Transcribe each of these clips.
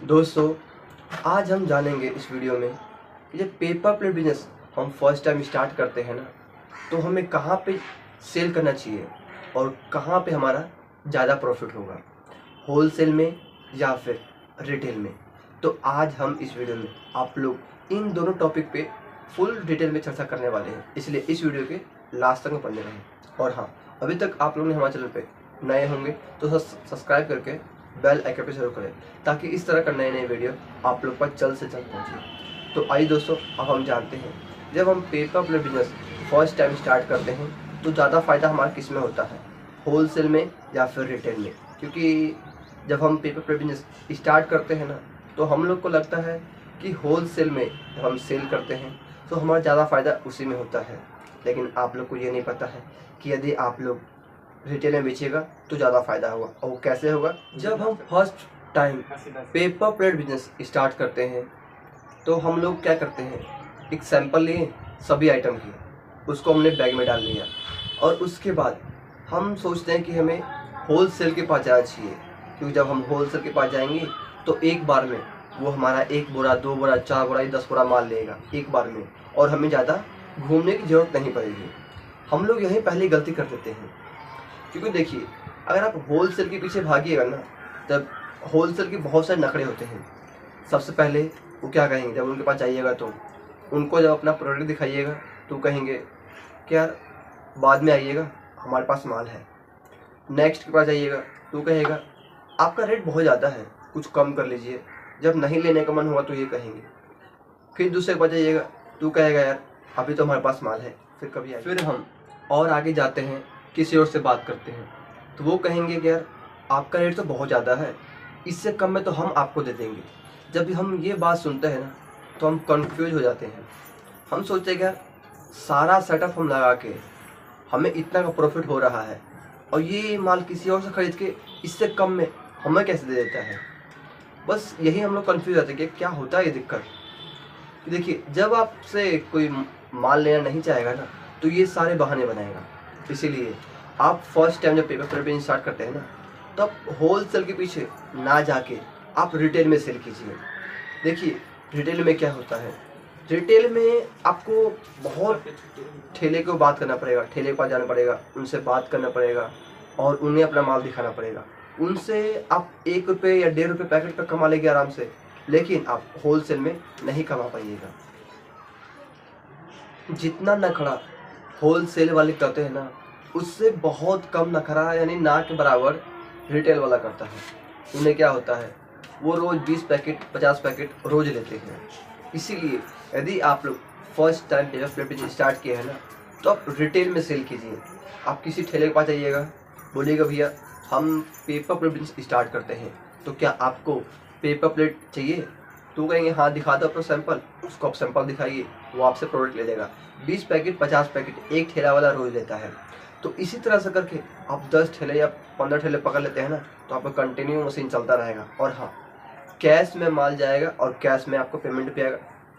दोस्तों, आज हम जानेंगे इस वीडियो में कि जब पेपर प्लेट बिजनेस हम फर्स्ट टाइम स्टार्ट करते हैं ना, तो हमें कहाँ पे सेल करना चाहिए और कहाँ पे हमारा ज़्यादा प्रॉफिट होगा, होलसेल में या फिर रिटेल में। तो आज हम इस वीडियो में आप लोग इन दोनों टॉपिक पे फुल डिटेल में चर्चा करने वाले हैं, इसलिए इस वीडियो के लास्ट तक में बने रहें। और हाँ, अभी तक आप लोग ने हमारे चैनल पे नए होंगे तो सब्सक्राइब करके बेल आइकन पे जरूर करें, ताकि इस तरह का नए नए वीडियो आप लोग पर जल्द से जल्द पहुँचे। तो आइए दोस्तों, अब हम जानते हैं जब हम paper plate business first time start करते हैं तो ज़्यादा फ़ायदा हमारा किस में होता है, होलसेल में या फिर रिटेल में। क्योंकि जब हम पेपर प्लेट बिजनेस स्टार्ट करते हैं ना, तो हम लोग को लगता है कि होलसेल में जब हम सेल करते हैं तो हमारा ज़्यादा फ़ायदा उसी में होता है। लेकिन आप लोग को ये नहीं पता है कि यदि आप लोग रिटेल में बेचेगा तो ज़्यादा फ़ायदा होगा। और वो कैसे होगा? जब हम first time paper plate business start करते हैं तो हम लोग क्या करते हैं, एक सैंपल लिए सभी आइटम की, उसको हमने बैग में डाल लिया और उसके बाद हम सोचते हैं कि हमें होलसेल के पास जाना चाहिए। क्योंकि जब हम होलसेल के पास जाएंगे तो एक बार में वो हमारा 1 बोरा 2 बोरा 4 बोरा 10 बोरा माल लेगा एक बार में, और हमें ज़्यादा घूमने की ज़रूरत नहीं पड़ेगी। हम लोग यहीं पहले गलती कर देते हैं। क्योंकि देखिए, अगर आप होलसेल के पीछे भागिएगा ना, तब होलसेल के बहुत सारे नखरे होते हैं। सबसे पहले वो क्या कहेंगे, जब उनके पास जाइएगा तो उनको जब अपना प्रोडक्ट दिखाइएगा तो कहेंगे कि यार बाद में आइएगा, हमारे पास माल है। नेक्स्ट के पास जाइएगा तो कहेगा आपका रेट बहुत ज़्यादा है, कुछ कम कर लीजिए। जब नहीं लेने का मन हुआ तो ये कहेंगे। फिर दूसरे के पास जाइएगा तो कहेगा यार अभी तो हमारे पास माल है, फिर कभी आइए। फिर हम और आगे जाते हैं, किसी और से बात करते हैं तो वो कहेंगे कि यार आपका रेट तो बहुत ज़्यादा है, इससे कम में तो हम आपको दे देंगे। जब हम ये बात सुनते हैं ना तो हम कंफ्यूज हो जाते हैं। हम सोचते हैं कि यार सारा सेटअप हम लगा के हमें इतना का प्रॉफिट हो रहा है और ये माल किसी और से ख़रीद के इससे कम में हमें कैसे दे देता है। बस यही हम लोग कंफ्यूज होते हैं कि क्या होता है ये दिक्कत। देखिए, जब आपसे कोई माल लेना नहीं चाहेगा ना तो ये सारे बहाने बनाएगा। इसीलिए आप फर्स्ट टाइम जब पेपर प्लेट स्टार्ट करते हैं ना, तब होलसेल के पीछे ना जाके आप रिटेल में सेल कीजिए। देखिए, रिटेल में क्या होता है, रिटेल में आपको बहुत ठेले को बात करना पड़ेगा, ठेले के पास जाना पड़ेगा, उनसे बात करना पड़ेगा और उन्हें अपना माल दिखाना पड़ेगा। उनसे आप 1 रुपये या 1.5 रुपये पैकेट पर कमा लेंगे आराम से, लेकिन आप होलसेल में नहीं कमा पाइएगा। जितना नखरा होलसेल वाले करते हैं ना, उससे बहुत कम नखरा, यानी ना के बराबर रिटेल वाला करता है। उन्हें क्या होता है, वो रोज़ 20 पैकेट 50 पैकेट रोज़ लेते हैं। इसीलिए यदि आप लोग first time paper plate business start किए हैं ना, तो आप रिटेल में सेल कीजिए। आप किसी ठेले के पास जाइएगा, बोलिएगा भैया हम पेपर प्लेट बिजनेस स्टार्ट करते हैं, तो क्या आपको पेपर प्लेट चाहिए? तो कहेंगे हाँ, दिखा दो अपना सैंपल। उसको आप सैंपल दिखाइए, वो आपसे प्रोडक्ट ले लेगा। 20 पैकेट 50 पैकेट एक ठेला वाला रोज़ लेता है। तो इसी तरह से करके आप 10 ठेले या 15 ठेले पकड़ लेते हैं ना, तो आपका कंटिन्यू मशीन चलता रहेगा। और हाँ, कैश में माल जाएगा और कैश में आपको पेमेंट भी आएगा,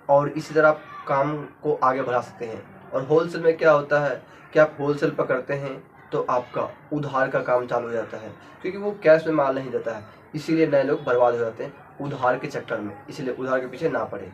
और इसी तरह आप काम को आगे बढ़ा सकते हैं। और होलसेल में क्या होता है कि आप होलसेल पकड़ते हैं तो आपका उधार का काम चालू हो जाता है, क्योंकि वो कैश में माल नहीं देता है। इसीलिए नए लोग बर्बाद हो जाते हैं उधार के चक्कर में, इसलिए उधार के पीछे ना पड़े।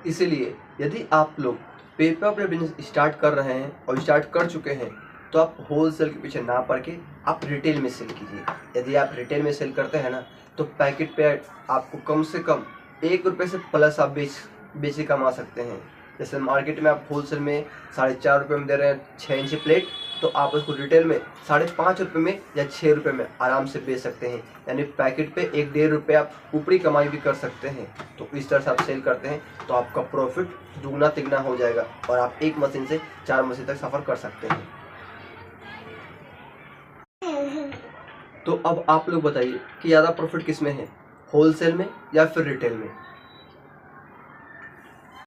इसीलिए यदि आप लोग पेपर प्लेट बिजनेस स्टार्ट कर रहे हैं और स्टार्ट कर चुके हैं, तो आप होलसेल के पीछे ना पड़ के आप रिटेल में सेल कीजिए। यदि आप रिटेल में सेल करते हैं ना, तो पैकेट पे आपको कम से कम 1 रुपये से प्लस आप बेच के कमा सकते हैं। जैसे मार्केट में आप होलसेल में 4.5 रुपये में दे रहे हैं 6 इंची प्लेट, तो आप उसको रिटेल में 5.5 रुपये में या 6 रुपये में आराम से बेच सकते हैं। यानी पैकेट पे 1-1.5 रुपये आप ऊपरी कमाई भी कर सकते हैं। तो इस तरह से आप सेल करते हैं तो आपका प्रॉफिट दुगना तिगना हो जाएगा और आप एक मशीन से 4 मशीन तक सफ़र कर सकते हैं। तो अब आप लोग बताइए कि ज़्यादा प्रॉफिट किस में है, होलसेल में या फिर रिटेल में?